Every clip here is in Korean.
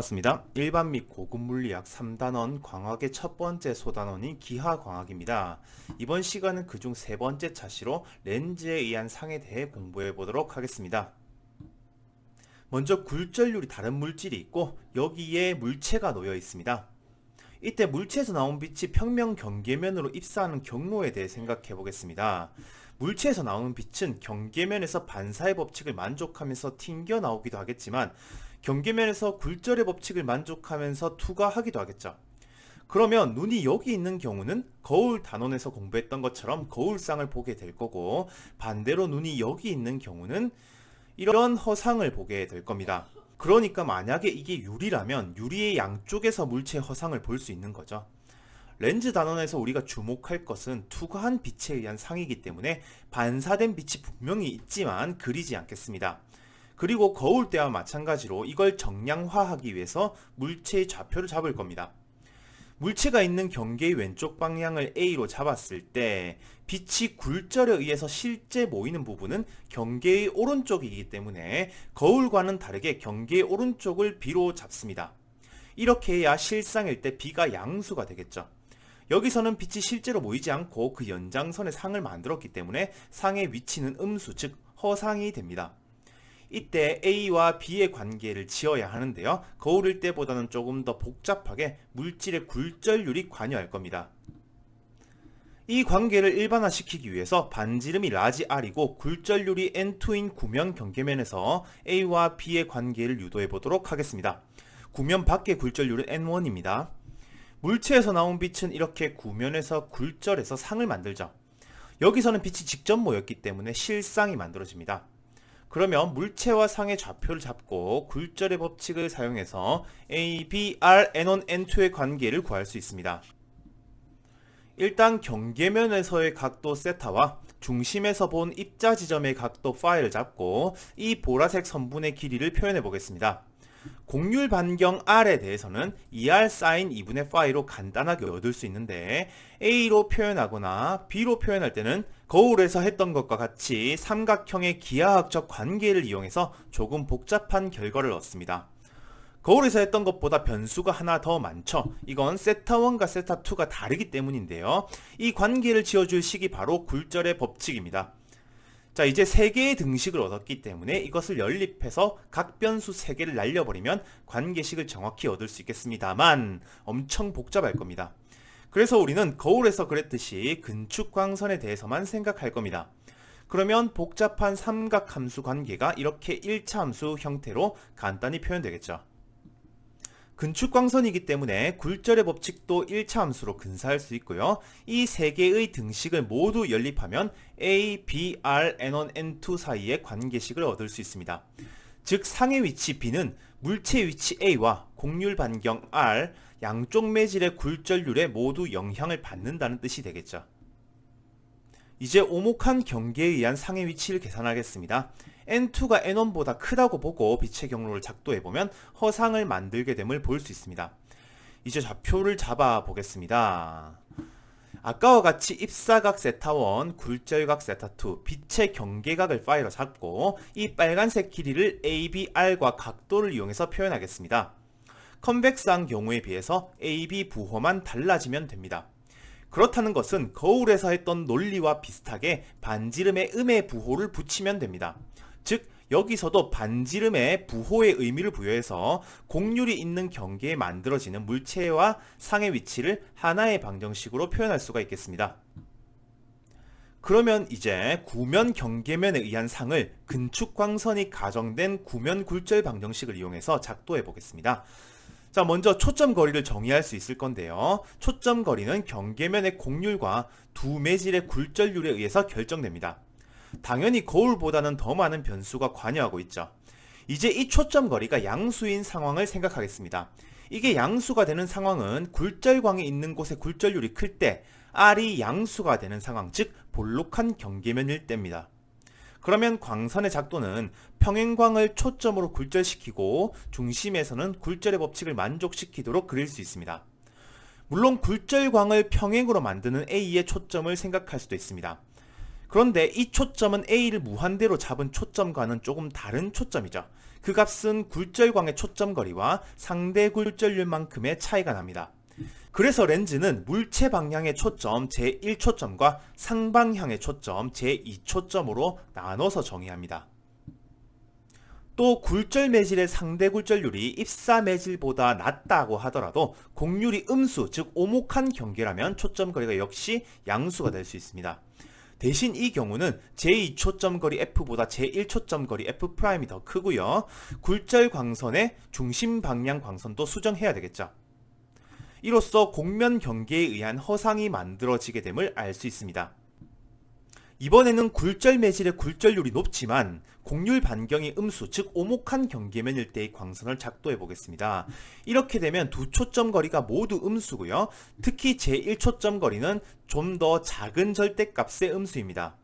반갑습니다. 일반 및 고급 물리학 3단원 광학의 첫 번째 소단원인 기하광학입니다. 이번 시간은 그중 세 번째 차시로 렌즈에 의한 상에 대해 공부해 보도록 하겠습니다. 먼저 굴절률이 다른 물질이 있고 여기에 물체가 놓여 있습니다. 이때 물체에서 나온 빛이 평면 경계면으로 입사하는 경로에 대해 생각해 보겠습니다. 물체에서 나오는 빛은 경계면에서 반사의 법칙을 만족하면서 튕겨 나오기도 하겠지만 경계면에서 굴절의 법칙을 만족하면서 투과하기도 하겠죠. 그러면 눈이 여기 있는 경우는 거울 단원에서 공부했던 것처럼 거울상을 보게 될 거고, 반대로 눈이 여기 있는 경우는 이런 허상을 보게 될 겁니다. 그러니까 만약에 이게 유리라면 유리의 양쪽에서 물체의 허상을 볼 수 있는 거죠. 렌즈 단원에서 우리가 주목할 것은 투과한 빛에 의한 상이기 때문에 반사된 빛이 분명히 있지만 그리지 않겠습니다. 그리고 거울 때와 마찬가지로 이걸 정량화하기 위해서 물체의 좌표를 잡을 겁니다. 물체가 있는 경계의 왼쪽 방향을 A로 잡았을 때 빛이 굴절에 의해서 실제 모이는 부분은 경계의 오른쪽이기 때문에 거울과는 다르게 경계의 오른쪽을 B로 잡습니다. 이렇게 해야 실상일 때 B가 양수가 되겠죠. 여기서는 빛이 실제로 모이지 않고 그 연장선에 상을 만들었기 때문에 상의 위치는 음수, 즉 허상이 됩니다. 이때 A와 B의 관계를 지어야 하는데요. 거울일 때보다는 조금 더 복잡하게 물질의 굴절률이 관여할 겁니다. 이 관계를 일반화시키기 위해서 반지름이 라지 R이고 굴절률이 N2인 구면 경계면에서 A와 B의 관계를 유도해 보도록 하겠습니다. 구면 밖의 굴절률은 N1입니다. 물체에서 나온 빛은 이렇게 구면에서 굴절해서 상을 만들죠. 여기서는 빛이 직접 모였기 때문에 실상이 만들어집니다. 그러면 물체와 상의 좌표를 잡고 굴절의 법칙을 사용해서 A, B, R, N1, N2의 관계를 구할 수 있습니다. 일단 경계면에서의 각도 세타와 중심에서 본 입자 지점의 각도 파이를 잡고 이 보라색 선분의 길이를 표현해 보겠습니다. 곡률 반경 R에 대해서는 2R sin 2분의 파이로 간단하게 얻을 수 있는데 A로 표현하거나 B로 표현할 때는 거울에서 했던 것과 같이 삼각형의 기하학적 관계를 이용해서 조금 복잡한 결과를 얻습니다. 거울에서 했던 것보다 변수가 하나 더 많죠. 이건 세타1과 세타2가 다르기 때문인데요. 이 관계를 지어줄 식이 바로 굴절의 법칙입니다. 자, 이제 3개의 등식을 얻었기 때문에 이것을 연립해서 각 변수 3개를 날려버리면 관계식을 정확히 얻을 수 있겠습니다만 엄청 복잡할 겁니다. 그래서 우리는 거울에서 그랬듯이 근축광선에 대해서만 생각할 겁니다. 그러면 복잡한 삼각함수 관계가 이렇게 1차 함수 형태로 간단히 표현되겠죠. 근축광선이기 때문에 굴절의 법칙도 1차 함수로 근사할 수 있고요. 이 3개의 등식을 모두 연립하면 A, B, R, N1, N2 사이의 관계식을 얻을 수 있습니다. 즉 상의 위치 B는 물체의 위치 A와 곡률 반경 R, 양쪽 매질의 굴절률에 모두 영향을 받는다는 뜻이 되겠죠. 이제 오목한 경계에 의한 상의 위치를 계산하겠습니다. N2가 N1보다 크다고 보고 빛의 경로를 작도해보면 허상을 만들게 됨을 볼 수 있습니다. 이제 좌표를 잡아 보겠습니다. 아까와 같이 입사각 세타1, 굴절각 세타2, 빛의 경계각을 파이로 잡고 이 빨간색 길이를 AB, R과 각도를 이용해서 표현하겠습니다. 컨벡스한 경우에 비해서 AB 부호만 달라지면 됩니다. 그렇다는 것은 거울에서 했던 논리와 비슷하게 반지름에 음의 부호를 붙이면 됩니다. 즉 여기서도 반지름에 부호의 의미를 부여해서 곡률이 있는 경계에 만들어지는 물체와 상의 위치를 하나의 방정식으로 표현할 수가 있겠습니다. 그러면 이제 구면 경계면에 의한 상을 근축광선이 가정된 구면 굴절 방정식을 이용해서 작도해 보겠습니다. 자, 먼저 초점 거리를 정의할 수 있을 건데요. 초점 거리는 경계면의 곡률과 두 매질의 굴절률에 의해서 결정됩니다. 당연히 거울보다는 더 많은 변수가 관여하고 있죠. 이제 이 초점 거리가 양수인 상황을 생각하겠습니다. 이게 양수가 되는 상황은 굴절광이 있는 곳의 굴절률이 클 때 R이 양수가 되는 상황, 즉 볼록한 경계면일 때입니다. 그러면 광선의 작도는 평행광을 초점으로 굴절시키고 중심에서는 굴절의 법칙을 만족시키도록 그릴 수 있습니다. 물론 굴절광을 평행으로 만드는 A의 초점을 생각할 수도 있습니다. 그런데 이 초점은 A를 무한대로 잡은 초점과는 조금 다른 초점이죠. 그 값은 굴절광의 초점거리와 상대 굴절률만큼의 차이가 납니다. 그래서 렌즈는 물체 방향의 초점 제1초점과 상방향의 초점 제2초점으로 나눠서 정의합니다. 또 굴절 매질의 상대 굴절률이 입사 매질보다 낮다고 하더라도 곡률이 음수, 즉 오목한 경계라면 초점거리가 역시 양수가 될 수 있습니다. 대신 이 경우는 제2초점거리 F보다 제1초점거리 F'이 더 크고요. 굴절 광선의 중심 방향 광선도 수정해야 되겠죠. 이로써 곡면 경계에 의한 허상이 만들어지게 됨을 알 수 있습니다. 이번에는 굴절 매질의 굴절률이 높지만 곡률 반경이 음수, 즉 오목한 경계면일 때의 광선을 작도해 보겠습니다. 이렇게 되면 두 초점 거리가 모두 음수고요. 특히 제1초점 거리는 좀 더 작은 절대값의 음수입니다.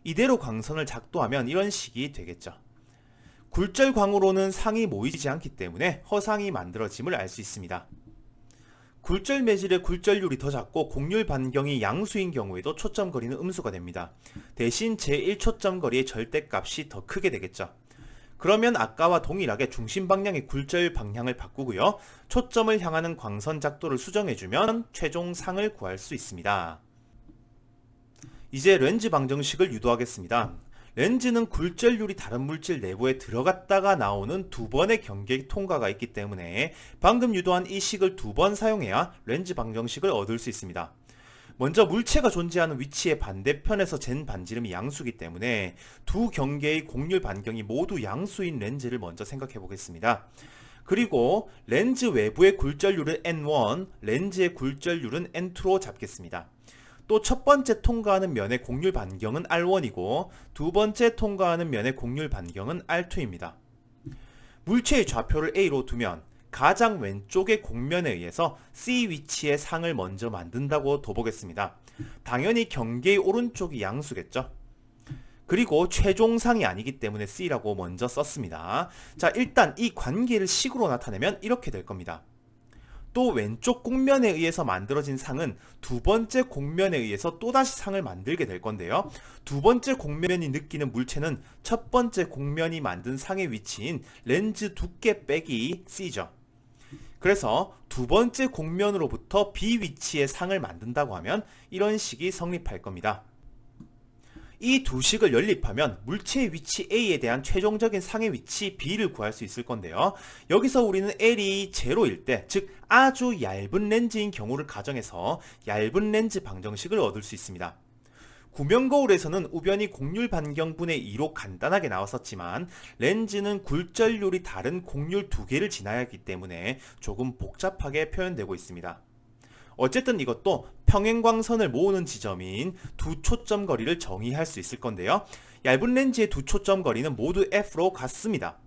이대로 광선을 작도하면 이런 식이 되겠죠. 굴절광으로는 상이 모이지 않기 때문에 허상이 만들어짐을 알 수 있습니다. 굴절 매질의 굴절률이 더 작고 곡률 반경이 양수인 경우에도 초점거리는 음수가 됩니다. 대신 제1초점거리의 절대값이 더 크게 되겠죠. 그러면 아까와 동일하게 중심 방향의 굴절 방향을 바꾸고요. 초점을 향하는 광선 작도를 수정해주면 최종 상을 구할 수 있습니다. 이제 렌즈 방정식을 유도하겠습니다. 렌즈는 굴절률이 다른 물질 내부에 들어갔다가 나오는 두 번의 경계 통과가 있기 때문에 방금 유도한 이 식을 두 번 사용해야 렌즈 방정식을 얻을 수 있습니다. 먼저 물체가 존재하는 위치의 반대편에서 잰 반지름이 양수이기 때문에 두 경계의 곡률 반경이 모두 양수인 렌즈를 먼저 생각해 보겠습니다. 그리고 렌즈 외부의 굴절률은 N1, 렌즈의 굴절률은 N2로 잡겠습니다. 또 첫 번째 통과하는 면의 곡률 반경은 R1이고 두 번째 통과하는 면의 곡률 반경은 R2입니다. 물체의 좌표를 A로 두면 가장 왼쪽의 곡면에 의해서 C 위치의 상을 먼저 만든다고 둬보겠습니다. 당연히 경계의 오른쪽이 양수겠죠. 그리고 최종상이 아니기 때문에 C라고 먼저 썼습니다. 자, 일단 이 관계를 식으로 나타내면 이렇게 될 겁니다. 또 왼쪽 곡면에 의해서 만들어진 상은 두 번째 곡면에 의해서 또다시 상을 만들게 될 건데요. 두 번째 곡면이 느끼는 물체는 첫 번째 곡면이 만든 상의 위치인 렌즈 두께 빼기 C죠. 그래서 두 번째 곡면으로부터 B 위치의 상을 만든다고 하면 이런 식이 성립할 겁니다. 이 두 식을 연립하면 물체의 위치 A에 대한 최종적인 상의 위치 B를 구할 수 있을 건데요. 여기서 우리는 L이 제로일 때, 즉 아주 얇은 렌즈인 경우를 가정해서 얇은 렌즈 방정식을 얻을 수 있습니다. 구면 거울에서는 우변이 곡률 반경분의 2로 간단하게 나왔었지만 렌즈는 굴절률이 다른 곡률 두 개를 지나야 하기 때문에 조금 복잡하게 표현되고 있습니다. 어쨌든 이것도 평행광선을 모으는 지점인 두 초점 거리를 정의할 수 있을 건데요. 얇은 렌즈의 두 초점 거리는 모두 F로 같습니다.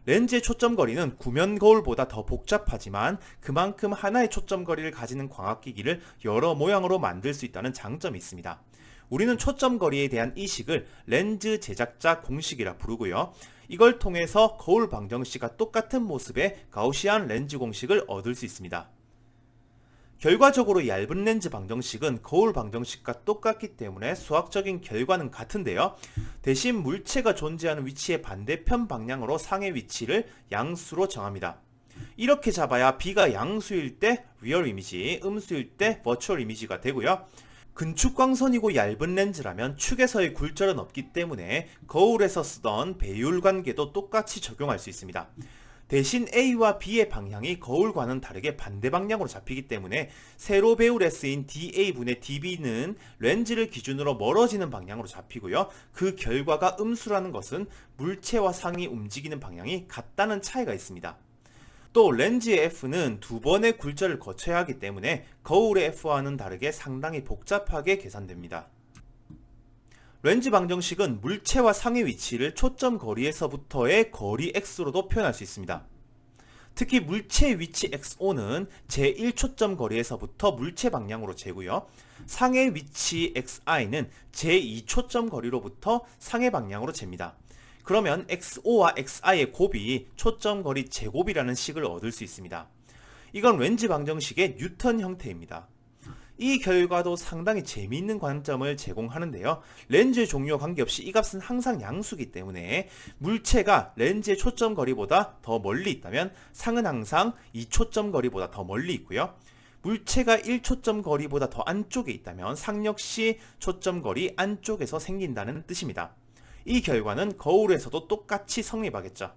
렌즈의 초점 거리는 구면 거울보다 더 복잡하지만 그만큼 하나의 초점 거리를 가지는 광학기기를 여러 모양으로 만들 수 있다는 장점이 있습니다. 우리는 초점 거리에 대한 이 식을 렌즈 제작자 공식이라 부르고요. 이걸 통해서 거울 방정식과 똑같은 모습의 가우시안 렌즈 공식을 얻을 수 있습니다. 결과적으로 얇은 렌즈 방정식은 거울 방정식과 똑같기 때문에 수학적인 결과는 같은데요. 대신 물체가 존재하는 위치의 반대편 방향으로 상의 위치를 양수로 정합니다. 이렇게 잡아야 B가 양수일 때 리얼 이미지, 음수일 때 버추얼 이미지가 되고요. 근축광선이고 얇은 렌즈라면 축에서의 굴절은 없기 때문에 거울에서 쓰던 배율 관계도 똑같이 적용할 수 있습니다. 대신 A와 B의 방향이 거울과는 다르게 반대 방향으로 잡히기 때문에 세로 배율에 쓰인 DA분의 DB는 렌즈를 기준으로 멀어지는 방향으로 잡히고요. 그 결과가 음수라는 것은 물체와 상이 움직이는 방향이 같다는 차이가 있습니다. 또 렌즈의 F는 두 번의 굴절을 거쳐야 하기 때문에 거울의 F와는 다르게 상당히 복잡하게 계산됩니다. 렌즈 방정식은 물체와 상의 위치를 초점 거리에서부터의 거리 x로도 표현할 수 있습니다. 특히 물체의 위치 xo는 제1초점 거리에서부터 물체 방향으로 재고요. 상의 위치 xi는 제2초점 거리로부터 상의 방향으로 잽니다. 그러면 xo와 xi의 곱이 초점 거리 제곱이라는 식을 얻을 수 있습니다. 이건 렌즈 방정식의 뉴턴 형태입니다. 이 결과도 상당히 재미있는 관점을 제공하는데요. 렌즈의 종류와 관계없이 이 값은 항상 양수이기 때문에 물체가 렌즈의 초점 거리보다 더 멀리 있다면 상은 항상 이 초점 거리보다 더 멀리 있고요. 물체가 1초점 거리보다 더 안쪽에 있다면 상 역시 초점 거리 안쪽에서 생긴다는 뜻입니다. 이 결과는 거울에서도 똑같이 성립하겠죠.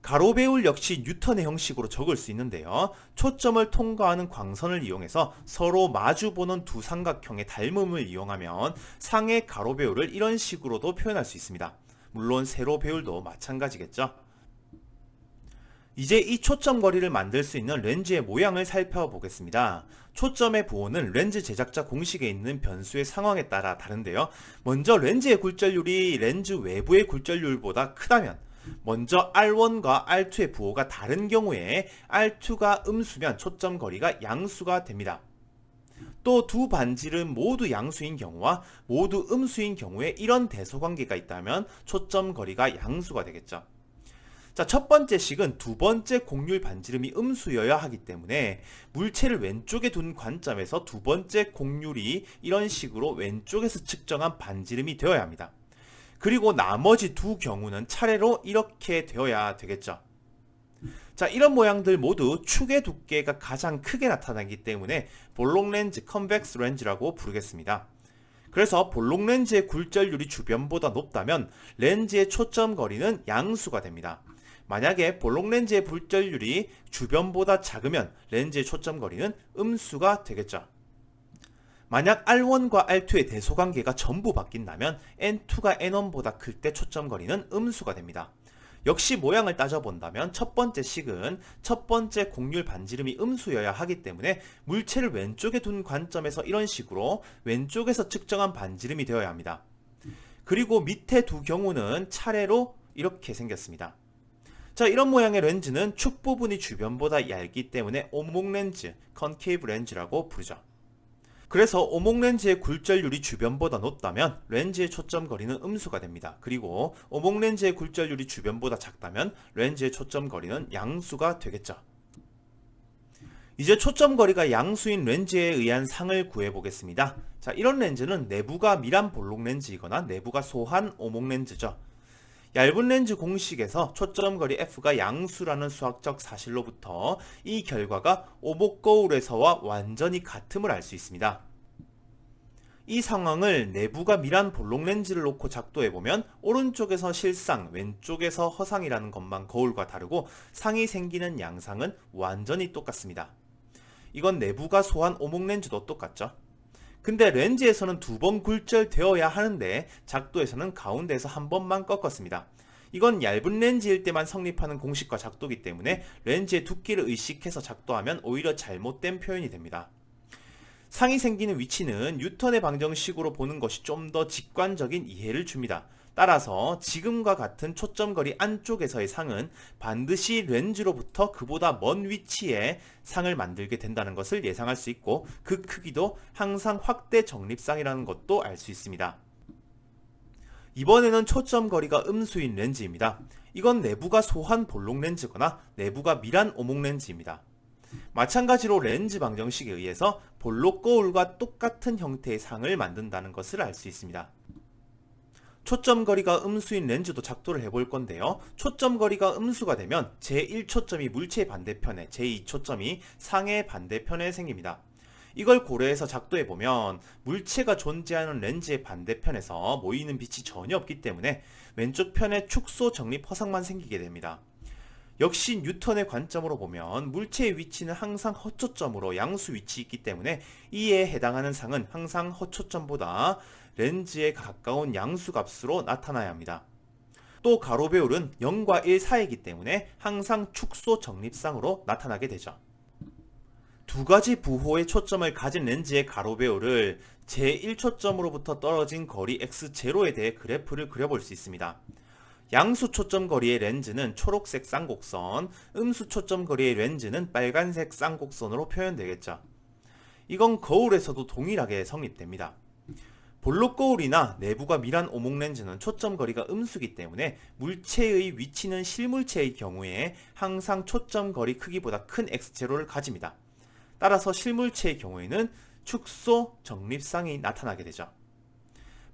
가로 배울 역시 뉴턴의 형식으로 적을 수 있는데요. 초점을 통과하는 광선을 이용해서 서로 마주보는 두 삼각형의 닮음을 이용하면 상의 가로 배울을 이런 식으로도 표현할 수 있습니다. 물론 세로 배울도 마찬가지겠죠. 이제 이 초점 거리를 만들 수 있는 렌즈의 모양을 살펴보겠습니다. 초점의 부호는 렌즈 제작자 공식에 있는 변수의 상황에 따라 다른데요. 먼저 렌즈의 굴절률이 렌즈 외부의 굴절률보다 크다면, 먼저 R1과 R2의 부호가 다른 경우에 R2가 음수면 초점 거리가 양수가 됩니다. 또 두 반지름 모두 양수인 경우와 모두 음수인 경우에 이런 대소관계가 있다면 초점 거리가 양수가 되겠죠. 자, 첫 번째 식은 두 번째 곡률 반지름이 음수여야 하기 때문에 물체를 왼쪽에 둔 관점에서 두 번째 곡률이 이런 식으로 왼쪽에서 측정한 반지름이 되어야 합니다. 그리고 나머지 두 경우는 차례로 이렇게 되어야 되겠죠. 자, 이런 모양들 모두 축의 두께가 가장 크게 나타나기 때문에 볼록 렌즈, 컨벡스 렌즈라고 부르겠습니다. 그래서 볼록 렌즈의 굴절률이 주변보다 높다면 렌즈의 초점 거리는 양수가 됩니다. 만약에 볼록 렌즈의 굴절률이 주변보다 작으면 렌즈의 초점 거리는 음수가 되겠죠. 만약 R1과 R2의 대소관계가 전부 바뀐다면 N2가 N1보다 클 때 초점 거리는 음수가 됩니다. 역시 모양을 따져본다면 첫 번째 식은 첫 번째 곡률 반지름이 음수여야 하기 때문에 물체를 왼쪽에 둔 관점에서 이런 식으로 왼쪽에서 측정한 반지름이 되어야 합니다. 그리고 밑에 두 경우는 차례로 이렇게 생겼습니다. 자, 이런 모양의 렌즈는 축 부분이 주변보다 얇기 때문에 오목 렌즈, 컨케이브 렌즈라고 부르죠. 그래서 오목 렌즈의 굴절률이 주변보다 높다면 렌즈의 초점 거리는 음수가 됩니다. 그리고 오목 렌즈의 굴절률이 주변보다 작다면 렌즈의 초점 거리는 양수가 되겠죠. 이제 초점 거리가 양수인 렌즈에 의한 상을 구해 보겠습니다. 자, 이런 렌즈는 내부가 밀한 볼록 렌즈이거나 내부가 소한 오목 렌즈죠. 얇은 렌즈 공식에서 초점 거리 F가 양수라는 수학적 사실로부터 이 결과가 오목 거울에서와 완전히 같음을 알 수 있습니다. 이 상황을 내부가 밀한 볼록 렌즈를 놓고 작도해보면 오른쪽에서 실상, 왼쪽에서 허상이라는 것만 거울과 다르고 상이 생기는 양상은 완전히 똑같습니다. 이건 내부가 소한 오목 렌즈도 똑같죠. 근데 렌즈에서는 두 번 굴절되어야 하는데 작도에서는 가운데에서 한 번만 꺾었습니다. 이건 얇은 렌즈일 때만 성립하는 공식과 작도이기 때문에 렌즈의 두께를 의식해서 작도하면 오히려 잘못된 표현이 됩니다. 상이 생기는 위치는 뉴턴의 방정식으로 보는 것이 좀 더 직관적인 이해를 줍니다. 따라서 지금과 같은 초점거리 안쪽에서의 상은 반드시 렌즈로부터 그보다 먼 위치에 상을 만들게 된다는 것을 예상할 수 있고 그 크기도 항상 확대 적립상이라는 것도 알 수 있습니다. 이번에는 초점거리가 음수인 렌즈입니다. 이건 내부가 소한 볼록 렌즈거나 내부가 밀한 오목 렌즈입니다. 마찬가지로 렌즈 방정식에 의해서 볼록 거울과 똑같은 형태의 상을 만든다는 것을 알 수 있습니다. 초점거리가 음수인 렌즈도 작도를 해볼 건데요. 초점거리가 음수가 되면 제1초점이 물체의 반대편에, 제2초점이 상의 반대편에 생깁니다. 이걸 고려해서 작도해보면 물체가 존재하는 렌즈의 반대편에서 모이는 빛이 전혀 없기 때문에 왼쪽 편에 축소 정립 허상만 생기게 됩니다. 역시 뉴턴의 관점으로 보면 물체의 위치는 항상 허초점으로 양수 위치에 있기 때문에 이에 해당하는 상은 항상 허초점보다 렌즈에 가까운 양수값으로 나타나야 합니다. 또 가로 배울은 0과 1 사이이기 때문에 항상 축소 정립상으로 나타나게 되죠. 두 가지 부호의 초점을 가진 렌즈의 가로 배울을 제1초점으로부터 떨어진 거리 x0에 대해 그래프를 그려볼 수 있습니다. 양수 초점 거리의 렌즈는 초록색 쌍곡선, 음수 초점 거리의 렌즈는 빨간색 쌍곡선으로 표현되겠죠. 이건 거울에서도 동일하게 성립됩니다. 볼록 거울이나 내부가 밀한 오목 렌즈는 초점 거리가 음수이기 때문에 물체의 위치는 실물체의 경우에 항상 초점 거리 크기보다 큰 x0를 가집니다. 따라서 실물체의 경우에는 축소 적립상이 나타나게 되죠.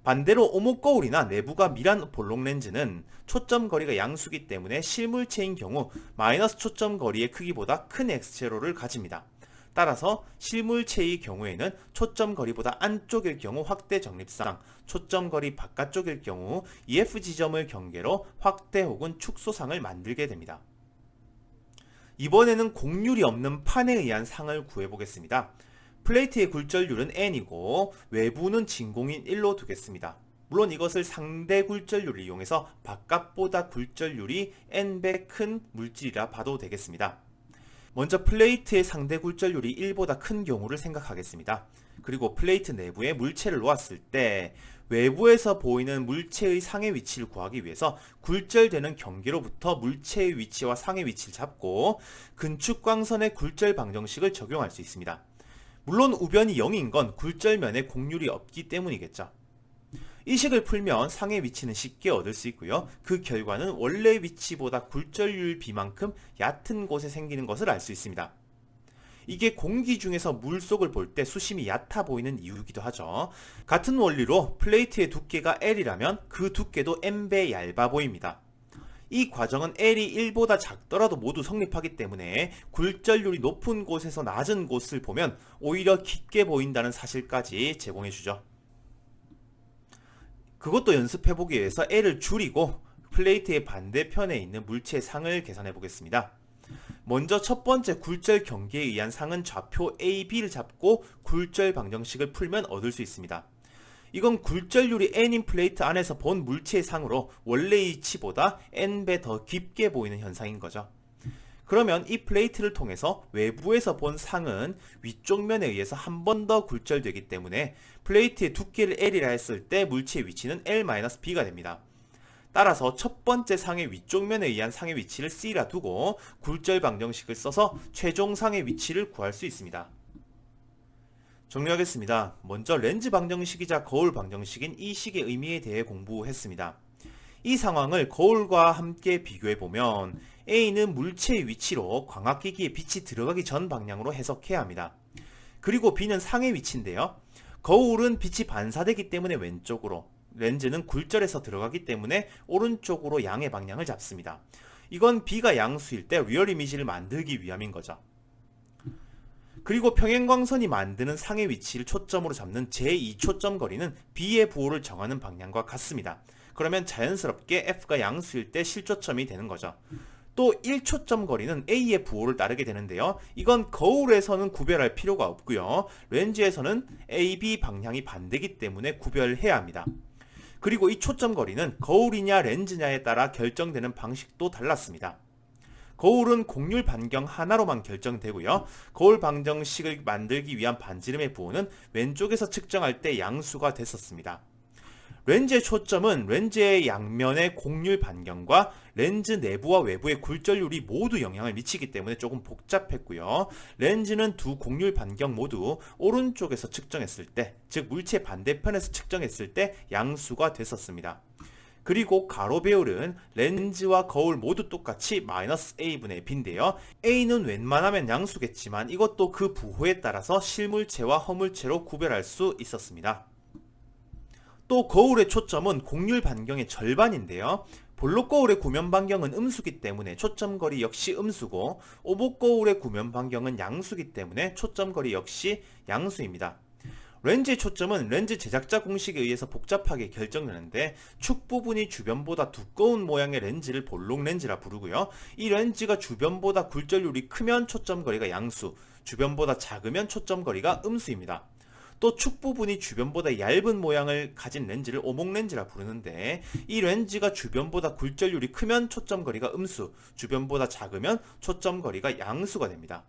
반대로 오목거울이나 내부가 밀한 볼록 렌즈는 초점 거리가 양수기 때문에 실물체인 경우 마이너스 초점 거리의 크기보다 큰 X세로를 가집니다. 따라서 실물체의 경우에는 초점 거리보다 안쪽일 경우 확대 적립상, 초점 거리 바깥쪽일 경우 EF 지점을 경계로 확대 혹은 축소상을 만들게 됩니다. 이번에는 곡률이 없는 판에 의한 상을 구해보겠습니다. 플레이트의 굴절률은 n이고 외부는 진공인 1로 두겠습니다. 물론 이것을 상대 굴절률을 이용해서 바깥보다 굴절률이 n배 큰 물질이라 봐도 되겠습니다. 먼저 플레이트의 상대 굴절률이 1보다 큰 경우를 생각하겠습니다. 그리고 플레이트 내부에 물체를 놓았을 때 외부에서 보이는 물체의 상의 위치를 구하기 위해서 굴절되는 경계로부터 물체의 위치와 상의 위치를 잡고 근축광선의 굴절 방정식을 적용할 수 있습니다. 물론 우변이 0인 건 굴절면에 곡률이 없기 때문이겠죠. 이 식을 풀면 상의 위치는 쉽게 얻을 수 있고요. 그 결과는 원래 위치보다 굴절률 비만큼 얕은 곳에 생기는 것을 알 수 있습니다. 이게 공기 중에서 물속을 볼 때 수심이 얕아 보이는 이유이기도 하죠. 같은 원리로 플레이트의 두께가 L이라면 그 두께도 N배 얇아 보입니다. 이 과정은 L이 1보다 작더라도 모두 성립하기 때문에 굴절률이 높은 곳에서 낮은 곳을 보면 오히려 깊게 보인다는 사실까지 제공해주죠. 그것도 연습해보기 위해서 L을 줄이고 플레이트의 반대편에 있는 물체의 상을 계산해 보겠습니다. 먼저 첫 번째 굴절 경계에 의한 상은 좌표 A, B를 잡고 굴절 방정식을 풀면 얻을 수 있습니다. 이건 굴절률이 n인 플레이트 안에서 본 물체의 상으로 원래의 위치보다 n배 더 깊게 보이는 현상인 거죠. 그러면 이 플레이트를 통해서 외부에서 본 상은 위쪽 면에 의해서 한 번 더 굴절되기 때문에 플레이트의 두께를 L이라 했을 때 물체의 위치는 L-B가 됩니다. 따라서 첫 번째 상의 위쪽 면에 의한 상의 위치를 C라 두고 굴절 방정식을 써서 최종 상의 위치를 구할 수 있습니다. 정리하겠습니다. 먼저 렌즈 방정식이자 거울 방정식인 이 식의 의미에 대해 공부했습니다. 이 상황을 거울과 함께 비교해보면 A는 물체의 위치로 광학기기에 빛이 들어가기 전 방향으로 해석해야 합니다. 그리고 B는 상의 위치인데요. 거울은 빛이 반사되기 때문에 왼쪽으로, 렌즈는 굴절해서 들어가기 때문에 오른쪽으로 양의 방향을 잡습니다. 이건 B가 양수일 때 리얼 이미지를 만들기 위함인 거죠. 그리고 평행광선이 만드는 상의 위치를 초점으로 잡는 제2초점 거리는 B의 부호를 정하는 방향과 같습니다. 그러면 자연스럽게 F가 양수일 때 실초점이 되는 거죠. 또 1초점 거리는 A의 부호를 따르게 되는데요. 이건 거울에서는 구별할 필요가 없고요. 렌즈에서는 A, B 방향이 반대이기 때문에 구별해야 합니다. 그리고 이 초점 거리는 거울이냐 렌즈냐에 따라 결정되는 방식도 달랐습니다. 거울은 곡률 반경 하나로만 결정되고요. 거울 방정식을 만들기 위한 반지름의 부호는 왼쪽에서 측정할 때 양수가 됐었습니다. 렌즈의 초점은 렌즈의 양면의 곡률 반경과 렌즈 내부와 외부의 굴절률이 모두 영향을 미치기 때문에 조금 복잡했고요. 렌즈는 두 곡률 반경 모두 오른쪽에서 측정했을 때, 즉 물체 반대편에서 측정했을 때 양수가 됐었습니다. 그리고 가로 배율은 렌즈와 거울 모두 똑같이 -A분의 B인데요. A는 웬만하면 양수겠지만 이것도 그 부호에 따라서 실물체와 허물체로 구별할 수 있었습니다. 또 거울의 초점은 곡률 반경의 절반인데요. 볼록 거울의 구면 반경은 음수기 때문에 초점 거리 역시 음수고, 오목 거울의 구면 반경은 양수기 때문에 초점 거리 역시 양수입니다. 렌즈의 초점은 렌즈 제작자 공식에 의해서 복잡하게 결정되는데, 축 부분이 주변보다 두꺼운 모양의 렌즈를 볼록 렌즈라 부르고요. 이 렌즈가 주변보다 굴절률이 크면 초점 거리가 양수, 주변보다 작으면 초점 거리가 음수입니다. 또 축 부분이 주변보다 얇은 모양을 가진 렌즈를 오목 렌즈라 부르는데, 이 렌즈가 주변보다 굴절률이 크면 초점 거리가 음수, 주변보다 작으면 초점 거리가 양수가 됩니다.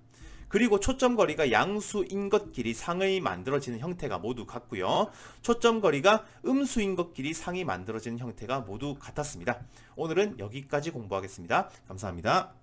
그리고 초점 거리가 양수인 것끼리 상의 만들어지는 형태가 모두 같고요. 초점 거리가 음수인 것끼리 상이 만들어지는 형태가 모두 같았습니다. 오늘은 여기까지 공부하겠습니다. 감사합니다.